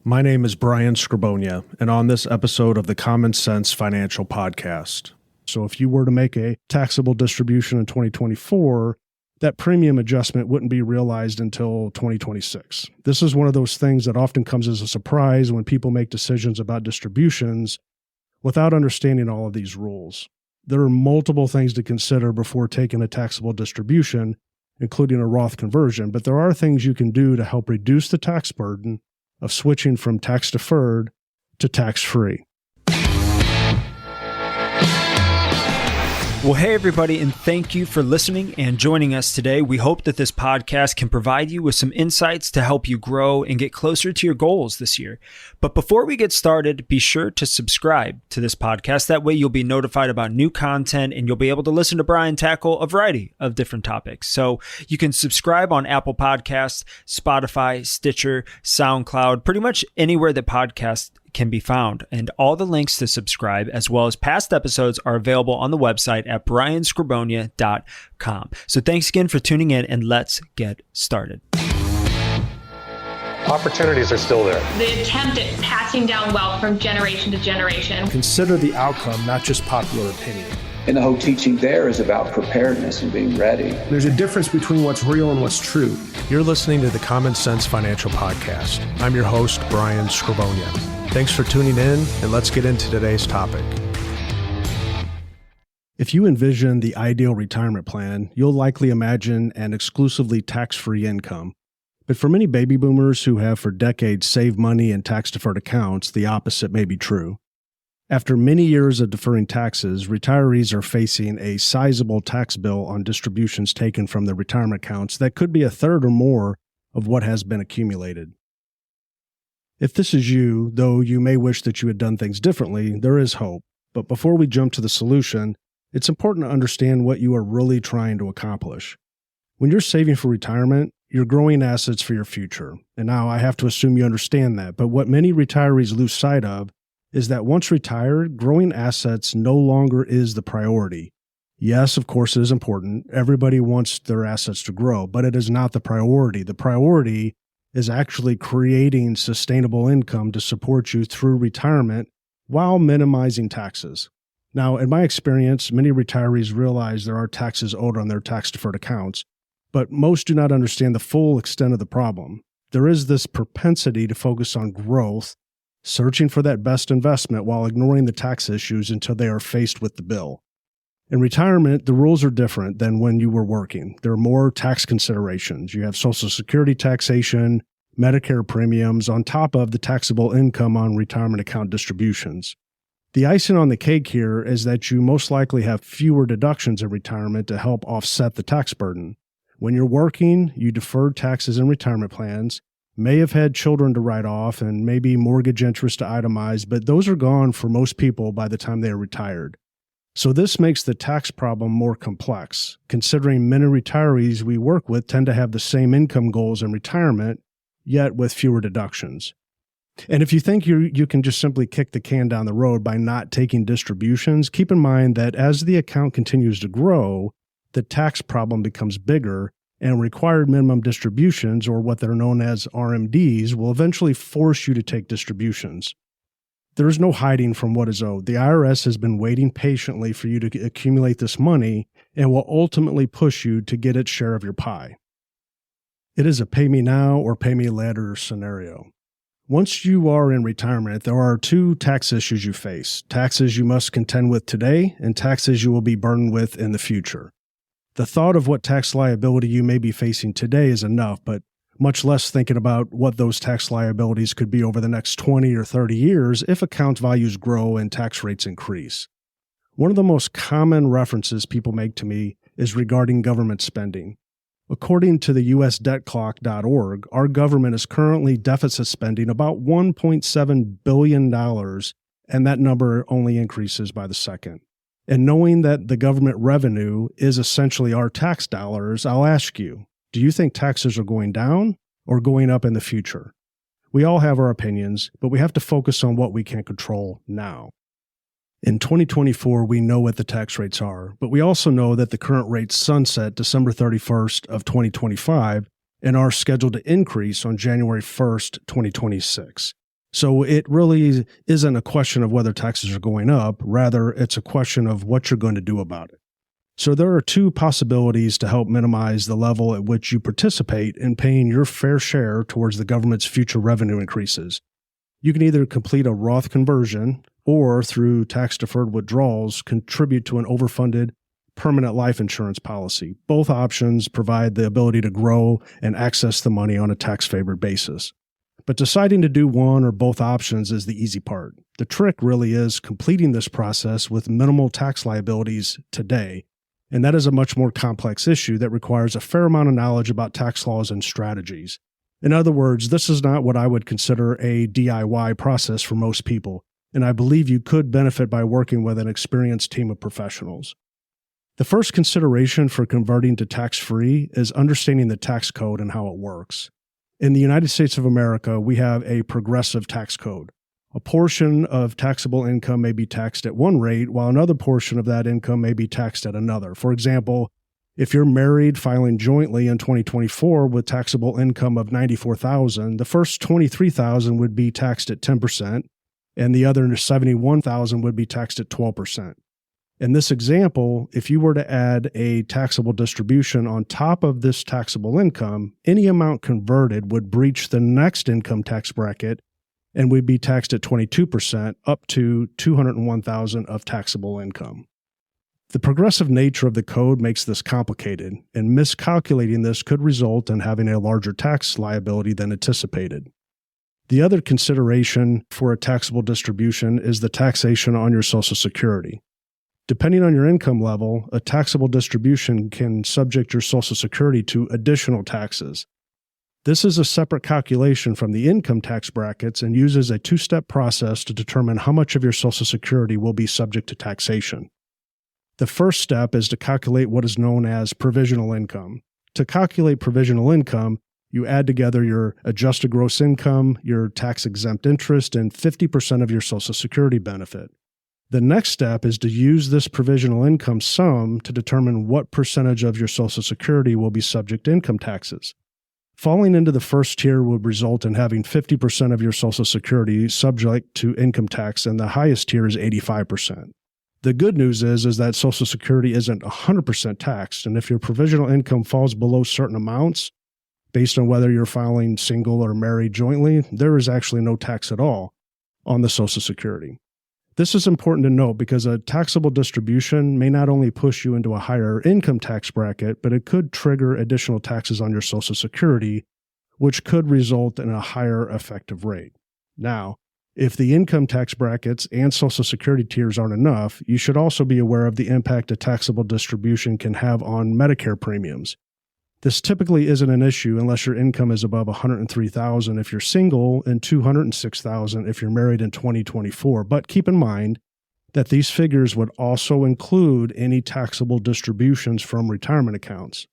My name is Brian Skrobonja, and on this episode of the Common Sense Financial Podcast. So if you were to make a taxable distribution in 2024, that premium adjustment wouldn't be realized until 2026. This is one of those things that often comes as a surprise when people make decisions about distributions without understanding all of these rules. There are multiple things to consider before taking a taxable distribution, including a Roth conversion, but there are things you can do to help reduce the tax burden of switching from tax-deferred to tax-free. Well, hey, everybody, and thank you for listening and joining us today. We hope that this podcast can provide you with some insights to help you grow and get closer to your goals this year. But before we get started, be sure to subscribe to this podcast. That way you'll be notified about new content and you'll be able to listen to Brian tackle a variety of different topics. So you can subscribe on Apple Podcasts, Spotify, Stitcher, SoundCloud, pretty much anywhere that podcasts can be found. And all the links to subscribe, as well as past episodes, are available on the website at brianskrobonja.com. So thanks again for tuning in, and let's get started. Opportunities are still there. The attempt at passing down wealth from generation to generation. Consider the outcome, not just popular opinion. And the whole teaching there is about preparedness and being ready. There's a difference between what's real and what's true. You're listening to the Common Sense Financial Podcast. I'm your host, Brian Skrobonja. Thanks for tuning in, and let's get into today's topic. If you envision the ideal retirement plan, you'll likely imagine an exclusively tax-free income. But for many baby boomers who have for decades saved money in tax-deferred accounts, the opposite may be true. After many years of deferring taxes, retirees are facing a sizable tax bill on distributions taken from their retirement accounts that could be a third or more of what has been accumulated. If this is you, though you may wish that you had done things differently, there is hope. But before we jump to the solution, it's important to understand what you are really trying to accomplish. When you're saving for retirement, you're growing assets for your future. And now I have to assume you understand that. But what many retirees lose sight of is that once retired, growing assets no longer is the priority. Yes, of course, it is important. Everybody wants their assets to grow, but it is not the priority. The priority is actually creating sustainable income to support you through retirement while minimizing taxes. Now, in my experience, many retirees realize there are taxes owed on their tax-deferred accounts, but most do not understand the full extent of the problem. There is this propensity to focus on growth, searching for that best investment while ignoring the tax issues until they are faced with the bill. In retirement, the rules are different than when you were working. There are more tax considerations. You have Social Security taxation, Medicare premiums, on top of the taxable income on retirement account distributions. The icing on the cake here is that you most likely have fewer deductions in retirement to help offset the tax burden. When you're working, you deferred taxes in retirement plans, may have had children to write off, and maybe mortgage interest to itemize, but those are gone for most people by the time they are retired. So this makes the tax problem more complex, considering many retirees we work with tend to have the same income goals in retirement, yet with fewer deductions. And if you think you can just simply kick the can down the road by not taking distributions, keep in mind that as the account continues to grow, the tax problem becomes bigger, and required minimum distributions, or what they're known as RMDs, will eventually force you to take distributions. There is no hiding from what is owed. The IRS has been waiting patiently for you to accumulate this money and will ultimately push you to get its share of your pie. It is a pay me now or pay me later scenario. Once you are in retirement, there are two tax issues you face: taxes you must contend with today and taxes you will be burdened with in the future. The thought of what tax liability you may be facing today is enough, but much less thinking about what those tax liabilities could be over the next 20 or 30 years if account values grow and tax rates increase. One of the most common references people make to me is regarding government spending. According to the USDebtClock.org, our government is currently deficit spending about $1.7 billion, and that number only increases by the second. And knowing that the government revenue is essentially our tax dollars, I'll ask you, do you think taxes are going down or going up in the future? We all have our opinions, but we have to focus on what we can control now. In 2024, we know what the tax rates are, but we also know that the current rates sunset December 31st of 2025 and are scheduled to increase on January 1st, 2026. So it really isn't a question of whether taxes are going up. Rather, it's a question of what you're going to do about it. So there are two possibilities to help minimize the level at which you participate in paying your fair share towards the government's future revenue increases. You can either complete a Roth conversion or, through tax-deferred withdrawals, contribute to an overfunded permanent life insurance policy. Both options provide the ability to grow and access the money on a tax-favored basis. But deciding to do one or both options is the easy part. The trick really is completing this process with minimal tax liabilities today, and that is a much more complex issue that requires a fair amount of knowledge about tax laws and strategies. In other words, this is not what I would consider a DIY process for most people, and I believe you could benefit by working with an experienced team of professionals. The first consideration for converting to tax-free is understanding the tax code and how it works. In the United States of America, we have a progressive tax code. A portion of taxable income may be taxed at one rate, while another portion of that income may be taxed at another. For example, if you're married filing jointly in 2024 with taxable income of $94,000, the first $23,000 would be taxed at 10%, and the other $71,000 would be taxed at 12%. In this example, if you were to add a taxable distribution on top of this taxable income, any amount converted would breach the next income tax bracket and would be taxed at 22% up to $201,000 of taxable income. The progressive nature of the code makes this complicated, and miscalculating this could result in having a larger tax liability than anticipated. The other consideration for a taxable distribution is the taxation on your Social Security. Depending on your income level, a taxable distribution can subject your Social Security to additional taxes. This is a separate calculation from the income tax brackets and uses a two-step process to determine how much of your Social Security will be subject to taxation. The first step is to calculate what is known as provisional income. To calculate provisional income, you add together your adjusted gross income, your tax-exempt interest, and 50% of your Social Security benefit. The next step is to use this provisional income sum to determine what percentage of your Social Security will be subject to income taxes. Falling into the first tier would result in having 50% of your Social Security subject to income tax, and the highest tier is 85%. The good news is that Social Security isn't 100% taxed, and if your provisional income falls below certain amounts, based on whether you're filing single or married jointly, there is actually no tax at all on the Social Security. This is important to note because a taxable distribution may not only push you into a higher income tax bracket, but it could trigger additional taxes on your Social Security, which could result in a higher effective rate. Now, if the income tax brackets and Social Security tiers aren't enough, you should also be aware of the impact a taxable distribution can have on Medicare premiums. This typically isn't an issue unless your income is above $103,000 if you're single and $206,000 if you're married in 2024. But keep in mind that these figures would also include any taxable distributions from retirement accounts.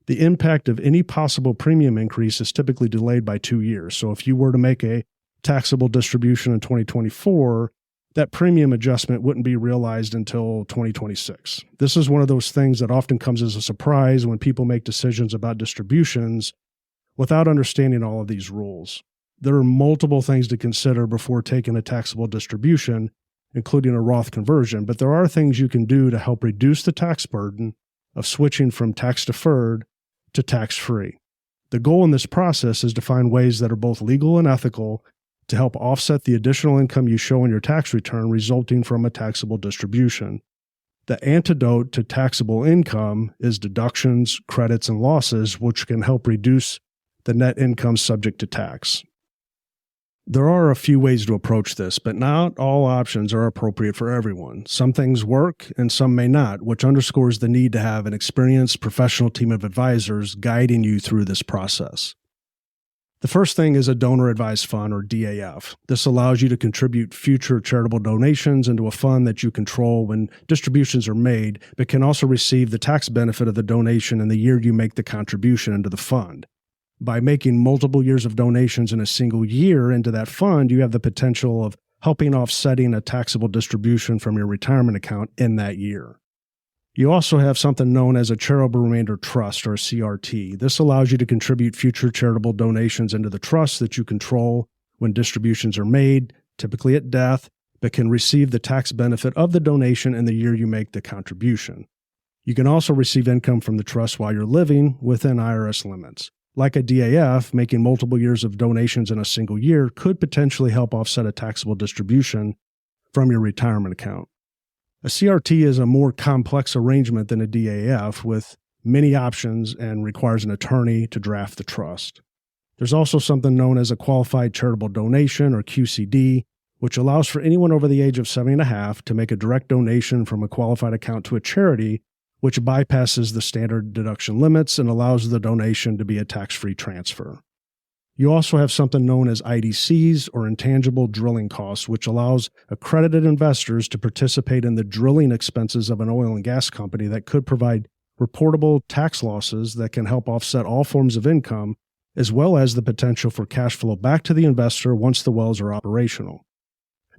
The impact of any possible premium increase is typically delayed by 2 years. So if you were to make a taxable distribution in 2024, that premium adjustment wouldn't be realized until 2026. This is one of those things that often comes as a surprise when people make decisions about distributions without understanding all of these rules. There are multiple things to consider before taking a taxable distribution, including a Roth conversion, but there are things you can do to help reduce the tax burden of switching from tax-deferred to tax-free. The goal in this process is to find ways that are both legal and ethical to help offset the additional income you show in your tax return resulting from a taxable distribution. The antidote to taxable income is deductions, credits, and losses, which can help reduce the net income subject to tax. There are a few ways to approach this, but not all options are appropriate for everyone. Some things work and some may not, which underscores the need to have an experienced professional team of advisors guiding you through this process. The first thing is a donor-advised fund, or DAF. This allows you to contribute future charitable donations into a fund that you control when distributions are made, but can also receive the tax benefit of the donation in the year you make the contribution into the fund. By making multiple years of donations in a single year into that fund, you have the potential of helping offsetting a taxable distribution from your retirement account in that year. You also have something known as a charitable remainder trust, or CRT. This allows you to contribute future charitable donations into the trust that you control when distributions are made, typically at death, but can receive the tax benefit of the donation in the year you make the contribution. You can also receive income from the trust while you're living within IRS limits. Like a DAF, making multiple years of donations in a single year could potentially help offset a taxable distribution from your retirement account. A CRT is a more complex arrangement than a DAF with many options and requires an attorney to draft the trust. There's also something known as a qualified charitable donation, or QCD, which allows for anyone over the age of 70.5 to make a direct donation from a qualified account to a charity, which bypasses the standard deduction limits and allows the donation to be a tax-free transfer. You also have something known as IDCs, or intangible drilling costs, which allows accredited investors to participate in the drilling expenses of an oil and gas company that could provide reportable tax losses that can help offset all forms of income, as well as the potential for cash flow back to the investor once the wells are operational.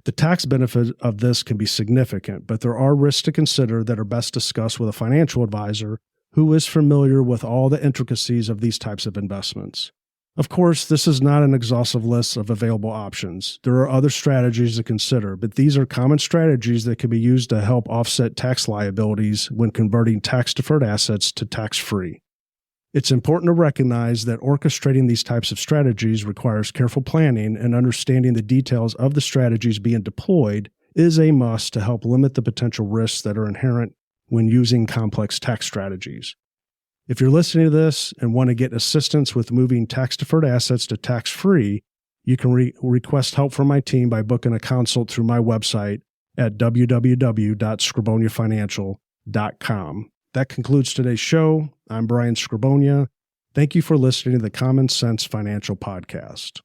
The tax benefit of this can be significant, but there are risks to consider that are best discussed with a financial advisor who is familiar with all the intricacies of these types of investments. Of course, this is not an exhaustive list of available options. There are other strategies to consider, but these are common strategies that can be used to help offset tax liabilities when converting tax-deferred assets to tax-free. It's important to recognize that orchestrating these types of strategies requires careful planning, and understanding the details of the strategies being deployed is a must to help limit the potential risks that are inherent when using complex tax strategies. If you're listening to this and want to get assistance with moving tax-deferred assets to tax-free, you can request help from my team by booking a consult through my website at www.skrbonjafinancial.com. That concludes today's show. I'm Brian Skrobonja. Thank you for listening to the Common Sense Financial Podcast.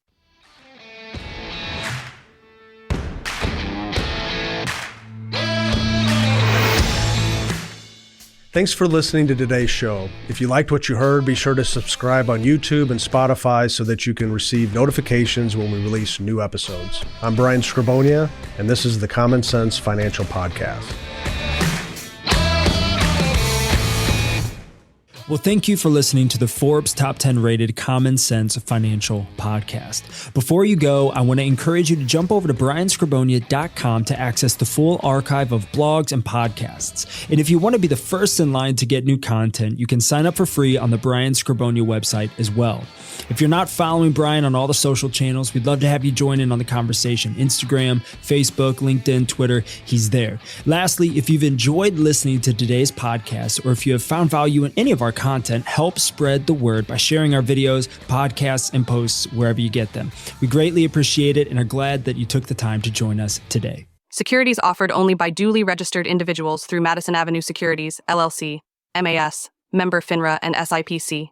Thanks for listening to today's show. If you liked what you heard, be sure to subscribe on YouTube and Spotify so that you can receive notifications when we release new episodes. I'm Brian Skrobonja, and this is the Common Sense Financial Podcast. Well, thank you for listening to the Forbes Top 10 rated Common Sense Financial Podcast. Before you go, I want to encourage you to jump over to brianskrobonja.com to access the full archive of blogs and podcasts. And if you want to be the first in line to get new content, you can sign up for free on the Brian Skrobonja website as well. If you're not following Brian on all the social channels, we'd love to have you join in on the conversation. Instagram, Facebook, LinkedIn, Twitter, he's there. Lastly, if you've enjoyed listening to today's podcast, or if you have found value in any of our content, help spread the word by sharing our videos, podcasts, and posts wherever you get them. We greatly appreciate it and are glad that you took the time to join us today. Securities offered only by duly registered individuals through Madison Avenue Securities, LLC, MAS, member FINRA and SIPC.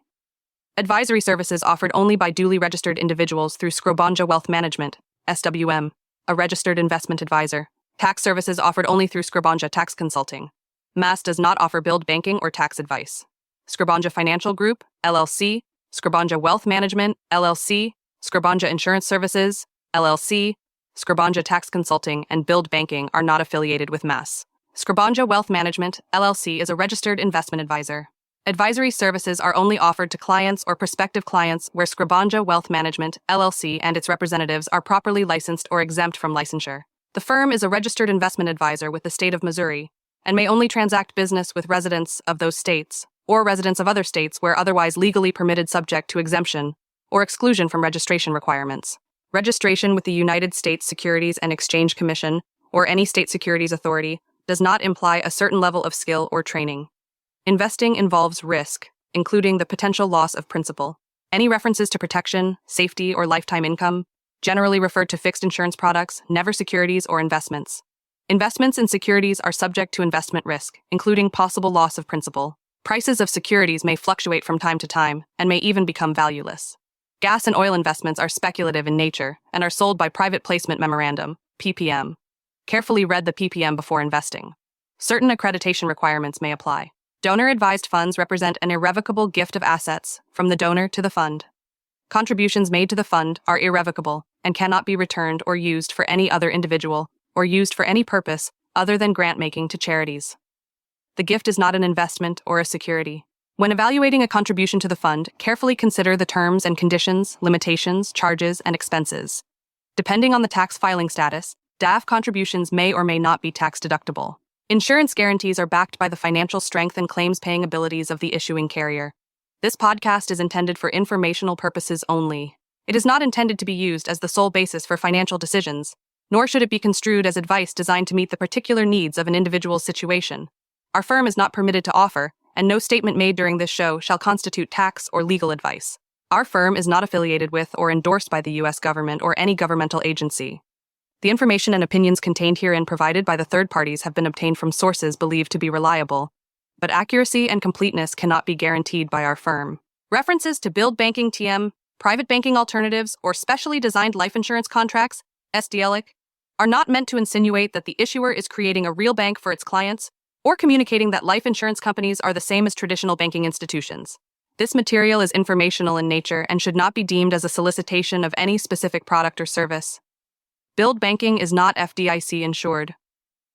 Advisory services offered only by duly registered individuals through Skrobonja Wealth Management, SWM, a registered investment advisor. Tax services offered only through Skrobonja Tax Consulting. MAS does not offer billed banking or tax advice. Skrobonja Financial Group, LLC, Skrobonja Wealth Management, LLC, Skrobonja Insurance Services, LLC, Skrobonja Tax Consulting, and Billed Banking are not affiliated with MAS. Skrobonja Wealth Management, LLC is a registered investment advisor. Advisory services are only offered to clients or prospective clients where Skrobonja Wealth Management, LLC and its representatives are properly licensed or exempt from licensure. The firm is a registered investment advisor with the state of Missouri and may only transact business with residents of those states or residents of other states where otherwise legally permitted, subject to exemption or exclusion from registration requirements. Registration with the United States Securities and Exchange Commission or any state securities authority does not imply a certain level of skill or training. Investing involves risk, including the potential loss of principal. Any references to protection, safety, or lifetime income generally refer to fixed insurance products, never securities or investments. Investments in securities are subject to investment risk, including possible loss of principal. Prices of securities may fluctuate from time to time and may even become valueless. Gas and oil investments are speculative in nature and are sold by private placement memorandum, PPM. Carefully read the PPM before investing. Certain accreditation requirements may apply. Donor-advised funds represent an irrevocable gift of assets from the donor to the fund. Contributions made to the fund are irrevocable and cannot be returned or used for any other individual or used for any purpose other than grant-making to charities. The gift is not an investment or a security. When evaluating a contribution to the fund, carefully consider the terms and conditions, limitations, charges, and expenses. Depending on the tax filing status, DAF contributions may or may not be tax deductible. Insurance guarantees are backed by the financial strength and claims-paying abilities of the issuing carrier. This podcast is intended for informational purposes only. It is not intended to be used as the sole basis for financial decisions, nor should it be construed as advice designed to meet the particular needs of an individual's situation. Our firm is not permitted to offer, and no statement made during this show shall constitute tax or legal advice. Our firm is not affiliated with or endorsed by the U.S. government or any governmental agency. The information and opinions contained herein provided by the third parties have been obtained from sources believed to be reliable, but accuracy and completeness cannot be guaranteed by our firm. References to billed banking TM, private banking alternatives, or specially designed life insurance contracts, SDLIC, are not meant to insinuate that the issuer is creating a real bank for its clients or communicating that life insurance companies are the same as traditional banking institutions. This material is informational in nature and should not be deemed as a solicitation of any specific product or service. Billed banking is not FDIC insured.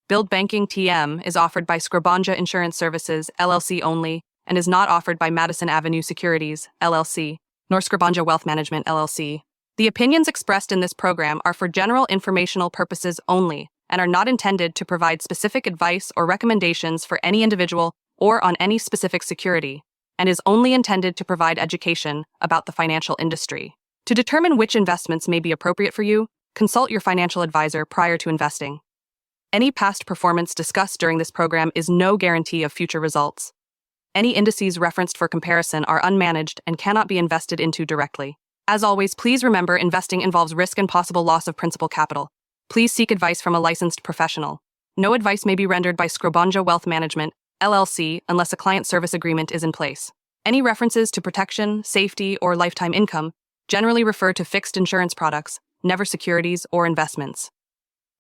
Billed banking TM is offered by Skrobonja Insurance Services, LLC only, and is not offered by Madison Avenue Securities, LLC, nor Skrobonja Wealth Management, LLC. The opinions expressed in this program are for general informational purposes only and are not intended to provide specific advice or recommendations for any individual or on any specific security, and is only intended to provide education about the financial industry. To determine which investments may be appropriate for you, consult your financial advisor prior to investing. Any past performance discussed during this program is no guarantee of future results. Any indices referenced for comparison are unmanaged and cannot be invested into directly. As always, please remember investing involves risk and possible loss of principal capital. Please seek advice from a licensed professional. No advice may be rendered by Skrobonja Wealth Management, LLC, unless a client service agreement is in place. Any references to protection, safety, or lifetime income generally refer to fixed insurance products, never securities or investments.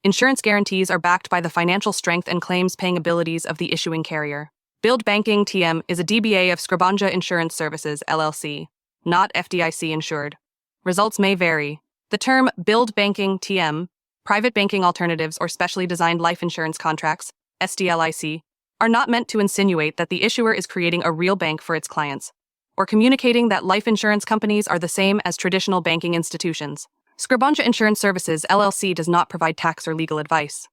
Insurance guarantees are backed by the financial strength and claims-paying abilities of the issuing carrier. Billed banking TM is a DBA of Skrobonja Insurance Services, LLC, not FDIC insured. Results may vary. The term billed banking TM, private banking alternatives or specially designed life insurance contracts, SDLIC, are not meant to insinuate that the issuer is creating a real bank for its clients, or communicating that life insurance companies are the same as traditional banking institutions. Skrobonja Insurance Services, LLC does not provide tax or legal advice.